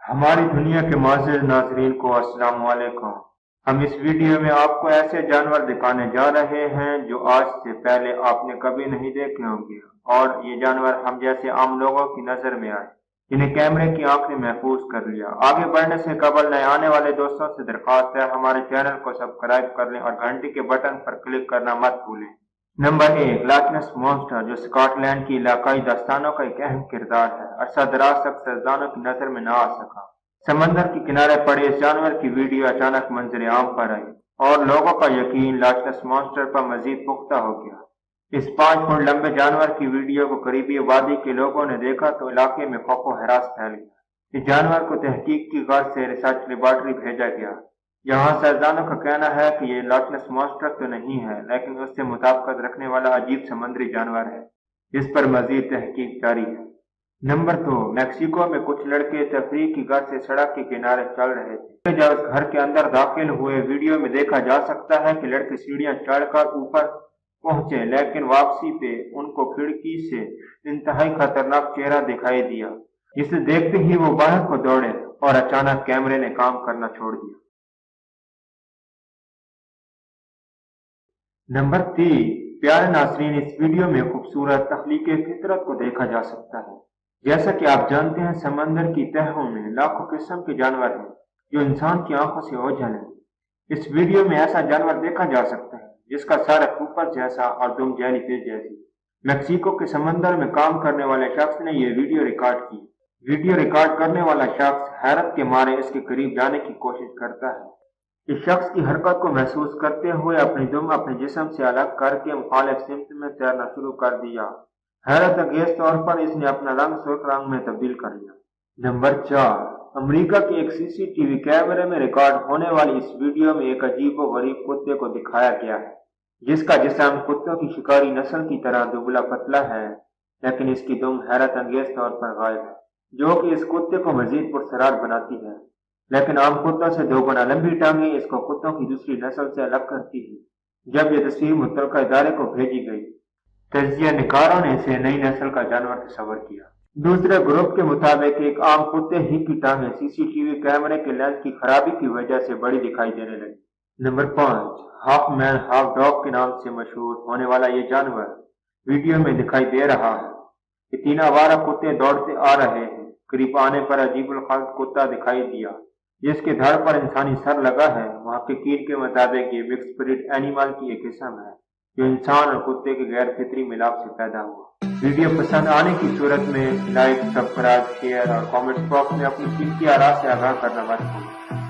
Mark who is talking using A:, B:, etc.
A: हमारी दुनिया के मोअज़्ज़ज़ नाज़रीन को अस्सलाम वालेकुम। हम इस वीडियो में आपको ऐसे जानवर दिखाने जा रहे हैं जो आज से पहले आपने कभी नहीं देखे होंगे और ये जानवर हम जैसे आम लोगों की नजर में आए, जिन्हें कैमरे की आंख ने महफूज कर लिया। आगे बढ़ने से कबल नए आने वाले दोस्तों से दरख्वास्त है, हमारे चैनल को सब्सक्राइब कर लें और घंटी के बटन पर क्लिक करना मत भूलें। नंबर 1, लॉच मॉन्स्टर, जो स्कॉटलैंड की इलाकाई दास्तानों का एक अहम किरदार है। अरसा दराज तक सैलानियों की नजर में न आ सका। समंदर के किनारे पड़े इस जानवर की वीडियो अचानक मंजर आम पर आई और लोगों का यकीन लॉच मॉन्स्टर पर मजीद पुख्ता हो गया। इस 5 फुट लंबे जानवर की वीडियो को करीबी आबादी के लोगों ने देखा तो इलाके में खौफ व हरास फैल गया। इस जानवर को तहकीक की गर्ज से रिसर्च लेबॉर्ट्री भेजा गया। यहाँ साइंसदानों का कहना है कि ये लॉच मॉन्स्टर तो नहीं है, लेकिन उससे मुताबिकत रखने वाला अजीब समुद्री जानवर है। इस पर मजीद तहकीक जारी है। नंबर 2, मैक्सिको में कुछ लड़के तफरीह की गर्ज से सड़क के किनारे चल रहे थे। जब उस घर के अंदर दाखिल हुए, वीडियो में देखा जा सकता है कि लड़के सीढ़ियां चढ़कर ऊपर पहुंचे, लेकिन वापसी पे उनको खिड़की से इंतहाई खतरनाक चेहरा दिखाई दिया, जिसे देखते ही वो बाहर को दौड़े और अचानक कैमरे ने काम करना छोड़ दिया। नंबर 3, प्यारे नाज़रीन, इस वीडियो में खूबसूरत तख्लीक फितरत को देखा जा सकता है। जैसा कि आप जानते हैं, समंदर की तहों में लाखों किस्म के जानवर हैं जो इंसान की आंखों से ओझल हैं। इस वीडियो में ऐसा जानवर देखा जा सकता है जिसका सर ऊपर जैसा और दुम जेलीफिश जैसी। मैक्सिको के समंदर में काम करने वाले शख्स ने यह वीडियो रिकॉर्ड की। वीडियो रिकॉर्ड करने वाला शख्स हैरत के मारे इसके करीब जाने की कोशिश करता है। इस शख्स की हरकत को महसूस करते हुए अपनी दुम अपने जिस्म से अलग करके मुखालिफ सिमत में तैरना शुरू कर दिया। हैरत अंगेज तौर पर इसने अपना रंग सुर्ख रंग में तब्दील कर लिया। नंबर 4, अमेरिका के एक सीसीटीवी कैमरे में रिकॉर्ड होने वाली इस वीडियो में एक अजीब व गरीब कुत्ते को दिखाया गया है, जिसका जिस्म कुत्तों की शिकारी नस्ल की तरह दुबला पतला है, लेकिन इसकी दुम हैरत अंगेज तौर पर गायब है, जो कि इस कुत्ते को मजीद पुरसरार बनाती है। लेकिन आम कुत्तों से 2 गुना लंबी टांगें इसको कुत्तों की दूसरी नस्ल से अलग करती है। जब यह तस्वीर मुतल्लिका इदारे को भेजी गई, तजिया निकारों ने इसे नई नस्ल का जानवर तस्वर किया। दूसरे ग्रुप के मुताबिक एक आम कुत्ते ही की टांगें सीसीटीवी कैमरे के लेंस की खराबी की वजह से बड़ी दिखाई देने लगी। Number 5, half man half dog के नाम से मशहूर होने वाला ये जानवर वीडियो में दिखाई दे रहा है कि 3 आवारा कुत्ते दौड़ते आ रहे हैं। करीब आने पर अजीबुल खल्क कुत्ता दिखाई दिया जिसके धड़ पर इंसानी सर लगा है। मुहक्किकीन के मुताबिक ये मिक्स ब्रीड एनिमल की एक किस्म है जो इंसान और कुत्ते के गैर फितरी मिलाप से पैदा हुआ। वीडियो पसंद आने की सूरत में लाइक, सब्सक्राइब, शेयर और कमेंट बॉक्स में अपनी कीमती आरा से आगाह करना मत भूलें।